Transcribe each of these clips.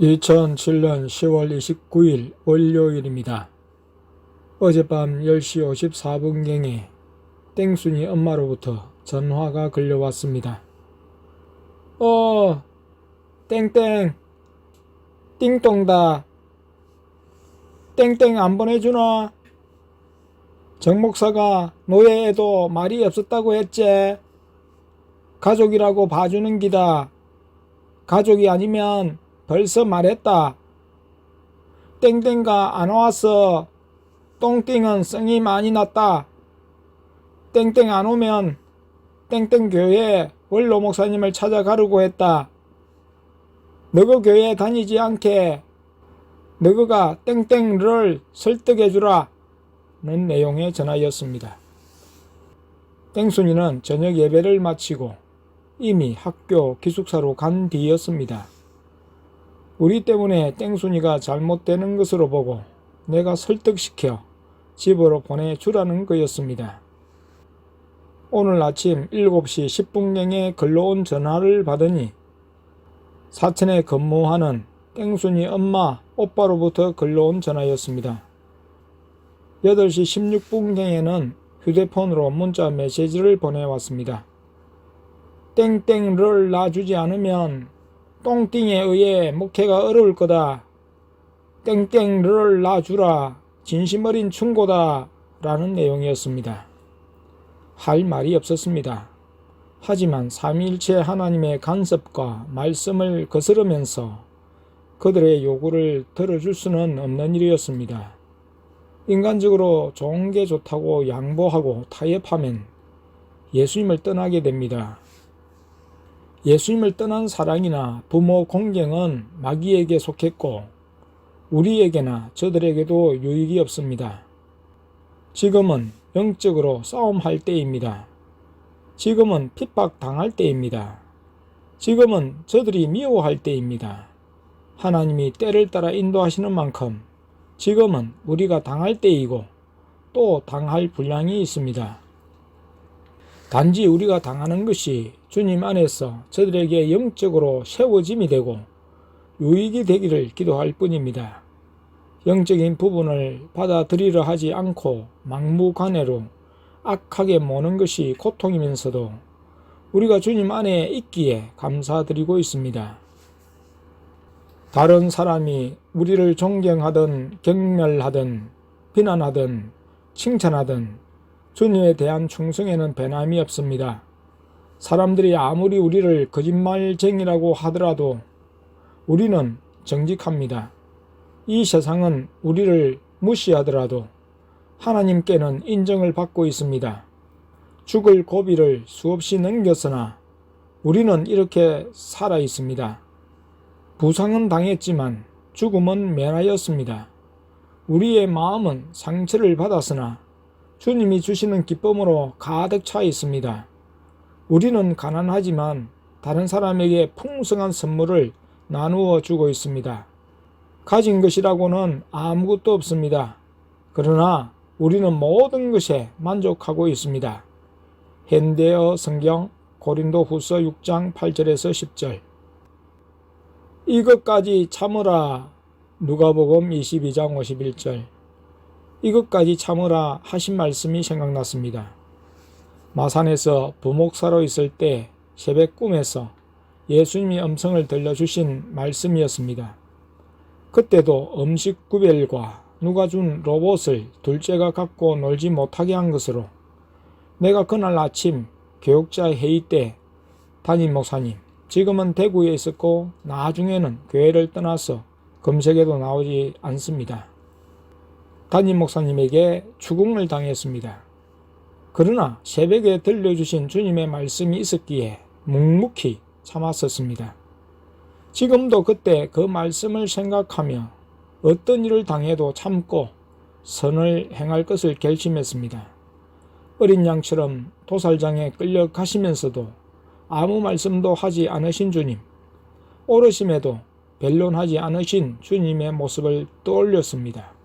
2007년 10월 29일 월요일입니다. 어젯밤 10시 54분경에 땡순이 엄마로부터 전화가 걸려왔습니다. 땡땡, 띵동다. 땡땡 안 보내주나? 정 목사가 노예에도 말이 없었다고 했지? 가족이라고 봐주는 기다. 가족이 아니면 벌써 말했다. 땡땡가 안 왔어. 똥띵은 성이 많이 났다. 땡땡 안 오면 땡땡 교회에 원로 목사님을 찾아가려고 했다. 너그 교회 다니지 않게 너그가 땡땡를 설득해주라 는 내용의 전화였습니다. 땡순이는 저녁 예배를 마치고 이미 학교 기숙사로 간 뒤였습니다. 우리 때문에 땡순이가 잘못되는 것으로 보고 내가 설득시켜 집으로 보내주라는 거였습니다. 오늘 아침 7시 10분경에 걸러온 전화를 받으니 사천에 근무하는 땡순이 엄마 오빠로부터 걸러온 전화였습니다. 8시 16분경에는 휴대폰으로 문자 메시지를 보내왔습니다. 땡땡를 놔주지 않으면 똥띵에 의해 목회가 어려울 거다. 땡땡를 놔주라. 진심 어린 충고다. 라는 내용이었습니다. 할 말이 없었습니다. 하지만 삼위일체 하나님의 간섭과 말씀을 거스르면서 그들의 요구를 들어줄 수는 없는 일이었습니다. 인간적으로 좋은 게 좋다고 양보하고 타협하면 예수님을 떠나게 됩니다. 예수님을 떠난 사랑이나 부모 공경은 마귀에게 속했고 우리에게나 저들에게도 유익이 없습니다. 지금은 영적으로 싸움할 때입니다. 지금은 핍박당할 때입니다. 지금은 저들이 미워할 때입니다. 하나님이 때를 따라 인도하시는 만큼 지금은 우리가 당할 때이고 또 당할 분량이 있습니다. 단지 우리가 당하는 것이 주님 안에서 저들에게 영적으로 세워짐이 되고 유익이 되기를 기도할 뿐입니다. 영적인 부분을 받아들이려 하지 않고 막무가내로 악하게 모는 것이 고통이면서도 우리가 주님 안에 있기에 감사드리고 있습니다. 다른 사람이 우리를 존경하든 경멸하든 비난하든 칭찬하든 주님에 대한 충성에는 변함이 없습니다. 사람들이 아무리 우리를 거짓말쟁이라고 하더라도 우리는 정직합니다. 이 세상은 우리를 무시하더라도 하나님께는 인정을 받고 있습니다. 죽을 고비를 수없이 넘겼으나 우리는 이렇게 살아 있습니다. 부상은 당했지만 죽음은 면하였습니다. 우리의 마음은 상처를 받았으나 주님이 주시는 기쁨으로 가득 차 있습니다. 우리는 가난하지만 다른 사람에게 풍성한 선물을 나누어 주고 있습니다. 가진 것이라고는 아무것도 없습니다. 그러나 우리는 모든 것에 만족하고 있습니다. 현대어 성경 고린도후서 6장 8절에서 10절. 이것까지 참으라. 누가복음 22장 51절. 이것까지 참으라 하신 말씀이 생각났습니다. 마산에서 부목사로 있을 때 새벽 꿈에서 예수님이 음성을 들려주신 말씀이었습니다. 그때도 음식 구별과 누가 준 로봇을 둘째가 갖고 놀지 못하게 한 것으로 내가 그날 아침 교육자 회의 때 담임 목사님, 지금은 대구에 있었고 나중에는 교회를 떠나서 검색에도 나오지 않습니다. 담임 목사님에게 추궁을 당했습니다. 그러나 새벽에 들려주신 주님의 말씀이 있었기에 묵묵히 참았었습니다. 지금도 그때 그 말씀을 생각하며 어떤 일을 당해도 참고 선을 행할 것을 결심했습니다. 어린 양처럼 도살장에 끌려가시면서도 아무 말씀도 하지 않으신 주님, 오르심에도 변론하지 않으신 주님의 모습을 떠올렸습니다.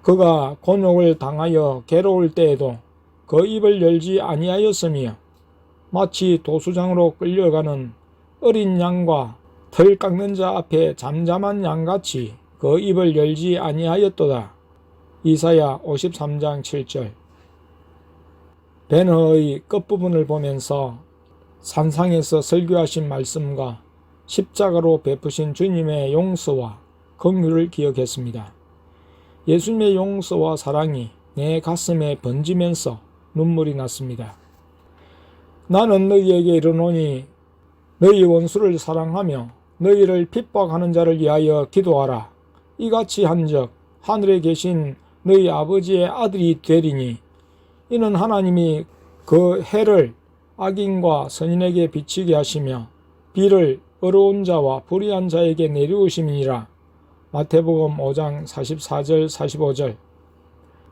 그가 곤욕을 당하여 괴로울 때에도 그 입을 열지 아니하였으며 마치 도수장으로 끌려가는 어린 양과 털 깎는 자 앞에 잠잠한 양같이 그 입을 열지 아니하였도다. 이사야 53장 7절. 배너의 끝부분을 보면서 산상에서 설교하신 말씀과 십자가로 베푸신 주님의 용서와 긍휼을 기억했습니다. 예수님의 용서와 사랑이 내 가슴에 번지면서 눈물이 났습니다. 나는 너희에게 이르노니 너희 원수를 사랑하며 너희를 핍박하는 자를 위하여 기도하라. 이같이 한즉 하늘에 계신 너희 아버지의 아들이 되리니 이는 하나님이 그 해를 악인과 선인에게 비치게 하시며 비를 어려운 자와 불의한 자에게 내리우심이니라. 마태복음 5장 44절 45절.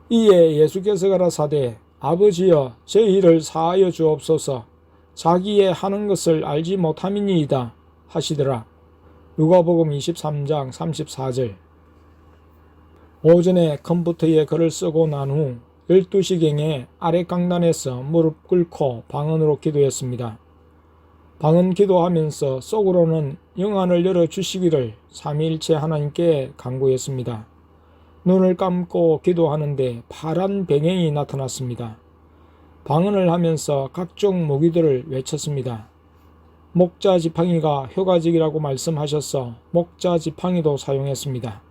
이에 예수께서 가라사대 아버지여 저희를 사하여 주옵소서. 자기의 하는 것을 알지 못함이니이다 하시더라. 누가복음 23장 34절. 오전에 컴퓨터에 글을 쓰고 난 후 12시경에 아래 강단에서 무릎 꿇고 방언으로 기도했습니다. 방언 기도하면서 속으로는 영안을 열어주시기를 삼위일체 하나님께 간구했습니다. 눈을 감고 기도하는데 파란 병행이 나타났습니다. 방언을 하면서 각종 무기들을 외쳤습니다. 목자지팡이가 효과적이라고 말씀하셔서 목자지팡이도 사용했습니다.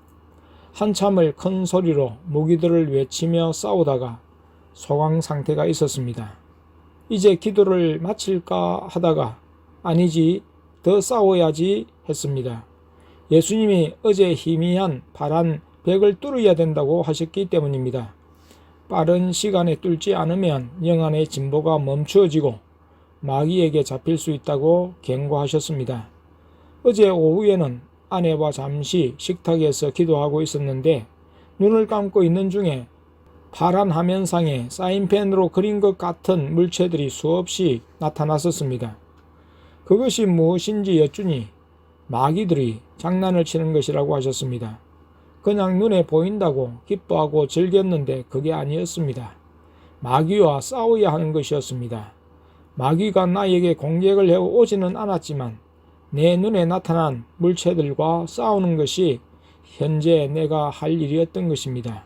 한참을 큰 소리로 무기들을 외치며 싸우다가 소강 상태가 있었습니다. 이제 기도를 마칠까 하다가 아니지 더 싸워야지 했습니다. 예수님이 어제 희미한 파란 벽을 뚫어야 된다고 하셨기 때문입니다. 빠른 시간에 뚫지 않으면 영안의 진보가 멈추어지고 마귀에게 잡힐 수 있다고 경고하셨습니다. 어제 오후에는 아내와 잠시 식탁에서 기도하고 있었는데 눈을 감고 있는 중에 파란 화면상에 사인펜으로 그린 것 같은 물체들이 수없이 나타났었습니다. 그것이 무엇인지 여쭈니 마귀들이 장난을 치는 것이라고 하셨습니다. 그냥 눈에 보인다고 기뻐하고 즐겼는데 그게 아니었습니다. 마귀와 싸워야 하는 것이었습니다. 마귀가 나에게 공격을 해오지는 않았지만 내 눈에 나타난 물체들과 싸우는 것이 현재 내가 할 일이었던 것입니다.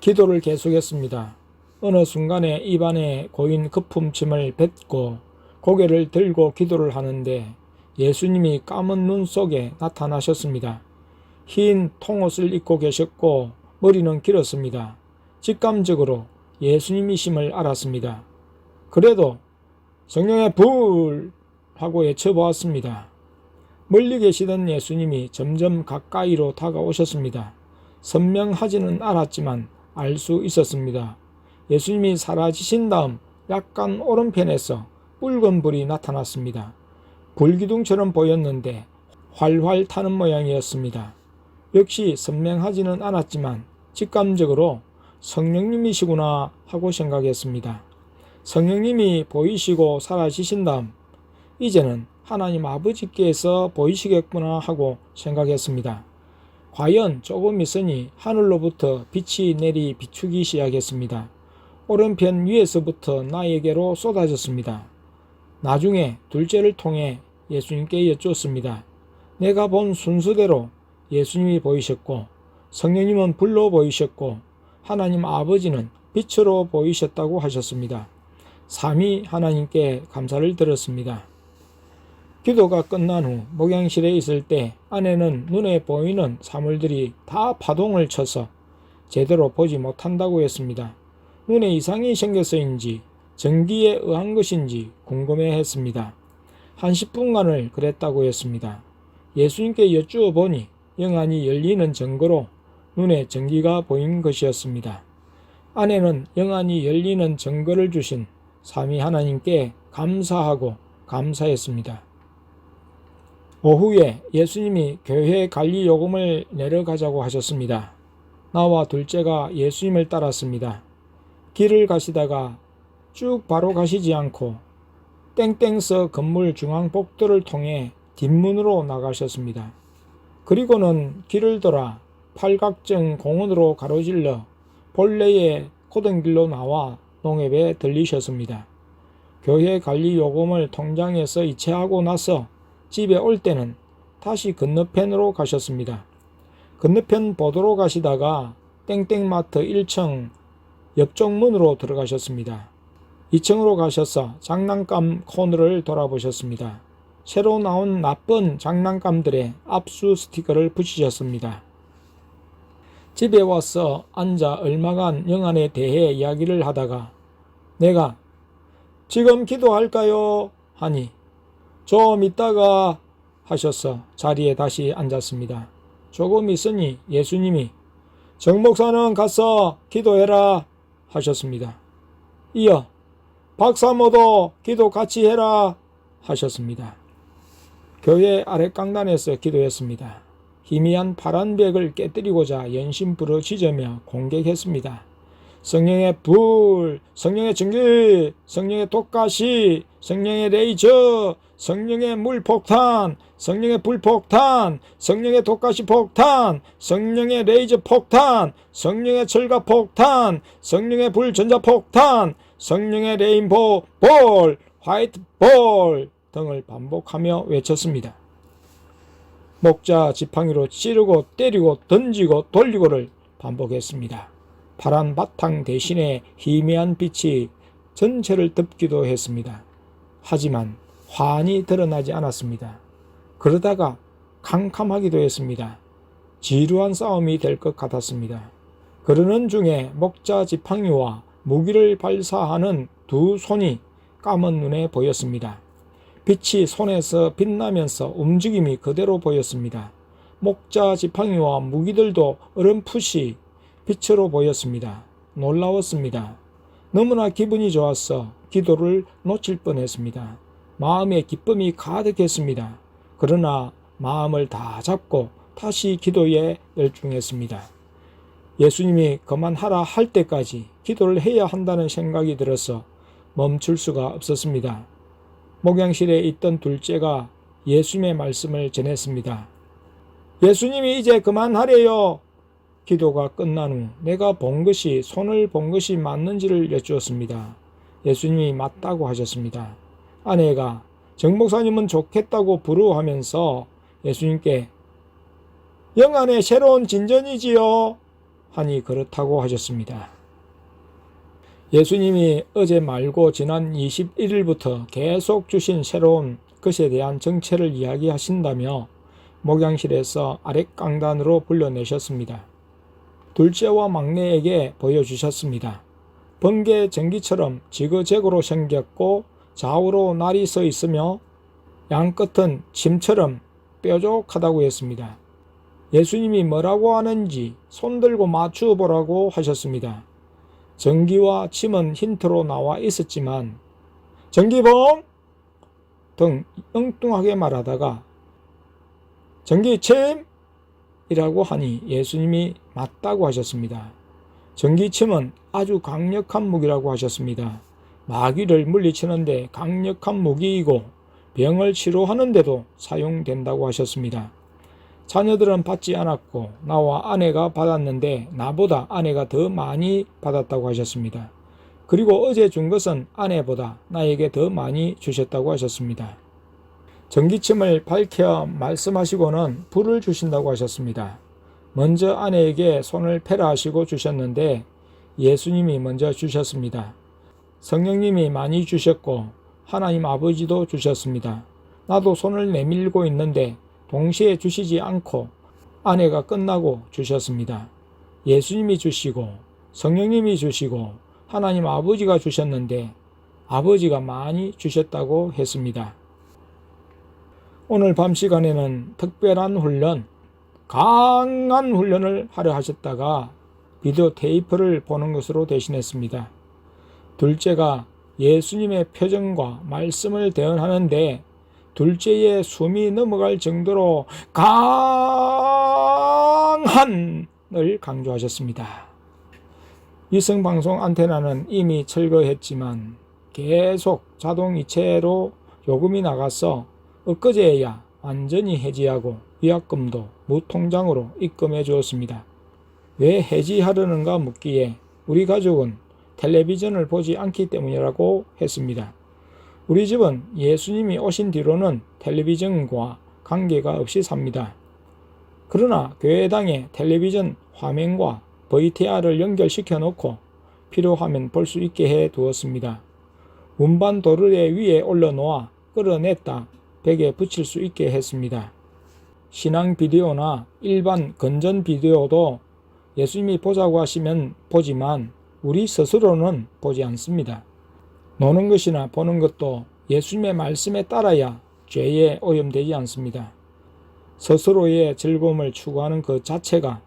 기도를 계속했습니다. 어느 순간에 입안에 고인 거품침을 뱉고 고개를 들고 기도를 하는데 예수님이 까만 눈 속에 나타나셨습니다. 흰 통옷을 입고 계셨고 머리는 길었습니다. 직감적으로 예수님이심을 알았습니다. 그래도 성령의 불 하고 외쳐보았습니다. 멀리 계시던 예수님이 점점 가까이로 다가오셨습니다. 선명하지는 않았지만 알 수 있었습니다. 예수님이 사라지신 다음 약간 오른편에서 붉은 불이 나타났습니다. 불기둥처럼 보였는데 활활 타는 모양이었습니다. 역시 선명하지는 않았지만 직감적으로 성령님이시구나 하고 생각했습니다. 성령님이 보이시고 사라지신 다음 이제는 하나님 아버지께서 보이시겠구나 하고 생각했습니다. 과연 조금 있으니 하늘로부터 빛이 내리 비추기 시작했습니다. 오른편 위에서부터 나에게로 쏟아졌습니다. 나중에 둘째를 통해 예수님께 여쭈었습니다. 내가 본 순서대로 예수님이 보이셨고 성령님은 불로 보이셨고 하나님 아버지는 빛으로 보이셨다고 하셨습니다. 삼위 하나님께 감사를 드렸습니다. 기도가 끝난 후 목양실에 있을 때 아내는 눈에 보이는 사물들이 다 파동을 쳐서 제대로 보지 못한다고 했습니다. 눈에 이상이 생겨서인지 전기에 의한 것인지 궁금해했습니다. 한 10분간을 그랬다고 했습니다. 예수님께 여쭈어 보니 영안이 열리는 증거로 눈에 전기가 보인 것이었습니다. 아내는 영안이 열리는 증거를 주신 삼위 하나님께 감사하고 감사했습니다. 오후에 예수님이 교회 관리 요금을 내려가자고 하셨습니다. 나와 둘째가 예수님을 따랐습니다. 길을 가시다가 쭉 바로 가시지 않고 땡땡서 건물 중앙복도를 통해 뒷문으로 나가셨습니다. 그리고는 길을 돌아 팔각정 공원으로 가로질러 본래의 고등길로 나와 농협에 들리셨습니다. 교회 관리 요금을 통장에서 이체하고 나서 집에 올 때는 다시 건너편으로 가셨습니다. 건너편 보도로 가시다가 땡땡마트 1층 옆쪽 문으로 들어가셨습니다. 2층으로 가셔서 장난감 코너를 돌아보셨습니다. 새로 나온 나쁜 장난감들의 압수 스티커를 붙이셨습니다. 집에 와서 앉아 얼마간 영안에 대해 이야기를 하다가 내가 지금 기도할까요? 하니 좀 이따가 하셔서 자리에 다시 앉았습니다. 조금 있으니 예수님이 정 목사는 가서 기도해라 하셨습니다. 이어 박사모도 기도 같이 해라 하셨습니다. 교회 아랫강단에서 기도했습니다. 희미한 파란 벽을 깨뜨리고자 연신 부르짖으며 공격했습니다. 성령의 불, 성령의 전기, 성령의 독가시, 성령의 레이저, 성령의 물폭탄, 성령의 불폭탄, 성령의 독가시 폭탄, 성령의 레이저 폭탄, 성령의 철갑 폭탄, 성령의 불전자 폭탄, 성령의 레인보우 볼, 화이트 볼 등을 반복하며 외쳤습니다. 목자 지팡이로 찌르고 때리고 던지고 돌리고를 반복했습니다. 파란 바탕 대신에 희미한 빛이 전체를 덮기도 했습니다. 하지만 환히 드러나지 않았습니다. 그러다가 캄캄하기도 했습니다. 지루한 싸움이 될 것 같았습니다. 그러는 중에 목자 지팡이와 무기를 발사하는 두 손이 까만 눈에 보였습니다. 빛이 손에서 빛나면서 움직임이 그대로 보였습니다. 목자 지팡이와 무기들도 어렴풋이 빛으로 보였습니다. 놀라웠습니다. 너무나 기분이 좋았어 기도를 놓칠 뻔했습니다. 마음에 기쁨이 가득했습니다. 그러나 마음을 다 잡고 다시 기도에 열중했습니다. 예수님이 그만하라 할 때까지 기도를 해야 한다는 생각이 들어서 멈출 수가 없었습니다. 목양실에 있던 둘째가 예수님의 말씀을 전했습니다. 예수님이 이제 그만하래요. 기도가 끝난 후 내가 본 것이 손을 본 것이 맞는지를 여쭈었습니다. 예수님이 맞다고 하셨습니다. 아내가 정 목사님은 좋겠다고 부르하면서 예수님께 영안의 새로운 진전이지요 하니 그렇다고 하셨습니다. 예수님이 어제 말고 지난 21일부터 계속 주신 새로운 것에 대한 정체를 이야기하신다며 목양실에서 아랫강단으로 불러내셨습니다. 둘째와 막내에게 보여주셨습니다. 번개 전기처럼 지그재그로 생겼고 좌우로 날이 서 있으며 양끝은 침처럼 뾰족하다고 했습니다. 예수님이 뭐라고 하는지 손들고 맞추어 보라고 하셨습니다. 전기와 침은 힌트로 나와 있었지만 전기봉 등 엉뚱하게 말하다가 전기침 이라고 하니 예수님이 맞다고 하셨습니다. 전기침은 아주 강력한 무기라고 하셨습니다. 마귀를 물리치는데 강력한 무기이고 병을 치료하는데도 사용된다고 하셨습니다. 자녀들은 받지 않았고 나와 아내가 받았는데 나보다 아내가 더 많이 받았다고 하셨습니다. 그리고 어제 준 것은 아내보다 나에게 더 많이 주셨다고 하셨습니다. 전기침을 밝혀 말씀하시고는 불을 주신다고 하셨습니다. 먼저 아내에게 손을 펴라 하시고 주셨는데 예수님이 먼저 주셨습니다. 성령님이 많이 주셨고 하나님 아버지도 주셨습니다. 나도 손을 내밀고 있는데 동시에 주시지 않고 아내가 끝나고 주셨습니다. 예수님이 주시고 성령님이 주시고 하나님 아버지가 주셨는데 아버지가 많이 주셨다고 했습니다. 오늘 밤 시간에는 특별한 훈련, 강한 훈련을 하려 하셨다가 비디오 테이프를 보는 것으로 대신했습니다. 둘째가 예수님의 표정과 말씀을 대언하는데 둘째의 숨이 넘어갈 정도로 강한을 강조하셨습니다. 위성방송 안테나는 이미 철거했지만 계속 자동이체로 요금이 나가서 엊그제야 완전히 해지하고 위약금도 무통장으로 입금해 주었습니다. 왜 해지하려는가 묻기에 우리 가족은 텔레비전을 보지 않기 때문이라고 했습니다. 우리 집은 예수님이 오신 뒤로는 텔레비전과 관계가 없이 삽니다. 그러나 교회당에 텔레비전 화면과 VTR을 연결시켜 놓고 필요하면 볼 수 있게 해 두었습니다. 운반 도르래 위에 올려놓아 끌어냈다 벽에 붙일 수 있게 했습니다. 신앙 비디오나 일반 건전 비디오도 예수님이 보자고 하시면 보지만 우리 스스로는 보지 않습니다. 노는 것이나 보는 것도 예수님의 말씀에 따라야 죄에 오염되지 않습니다. 스스로의 즐거움을 추구하는 그 자체가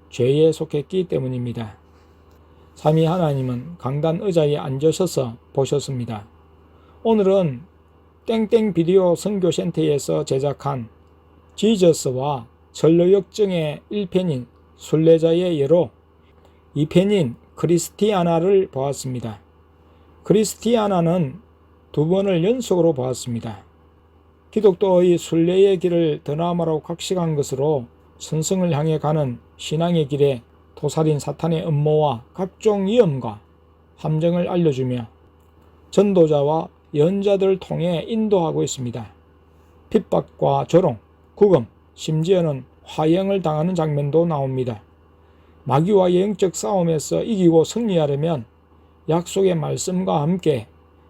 죄에 속했기 때문입니다. 삼위 하나님은 강단 의자에 앉으셔서 보셨습니다. 오늘은 땡땡 비디오 선교센터에서 제작한 지저스와 전로역정의 1편인 순례자의 예로 2편인 크리스티아나를 보았습니다. 크리스티아나는 2번을 연속으로 보았습니다. 기독교의 순례의 길을 드라마로 각식한 것으로 선성을 향해 가는 신앙의 길에 도살인 사탄의 음모와 각종 위험과 함정을 알려주며 전도자와 연자들을 통해 인도하고 있습니다. 핍박과 조롱, 구금, 심지어는 화형을 당하는 장면도 나옵니다. 마귀와 영적 싸움에서 이기고 승리하려면 약속의 말씀과 함께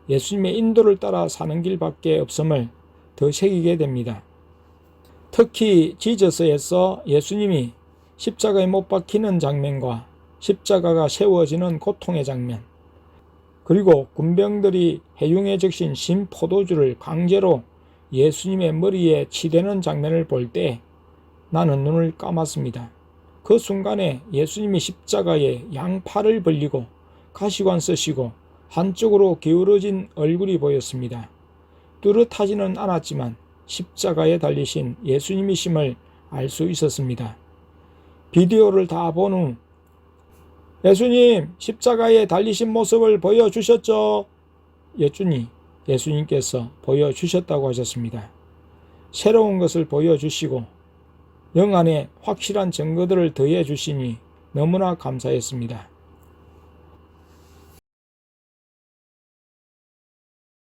예수님의 인도를 따라 사는 길밖에 없음을 더 새기게 됩니다. 특히 지저스에서 예수님이 십자가에 못 박히는 장면과 십자가가 세워지는 고통의 장면, 그리고 군병들이 해융에 적신 신 포도주를 강제로 예수님의 머리에 치대는 장면을 볼 때 나는 눈을 감았습니다. 그 순간에 예수님이 십자가에 양팔을 벌리고 가시관 쓰시고 한쪽으로 기울어진 얼굴이 보였습니다. 뚜렷하지는 않았지만 십자가에 달리신 예수님이심을 알 수 있었습니다. 비디오를 다 본 후 예수님 십자가에 달리신 모습을 보여주셨죠? 여쭈니 예수님께서 보여주셨다고 하셨습니다. 새로운 것을 보여주시고 영 안에 확실한 증거들을 더해 주시니 너무나 감사했습니다.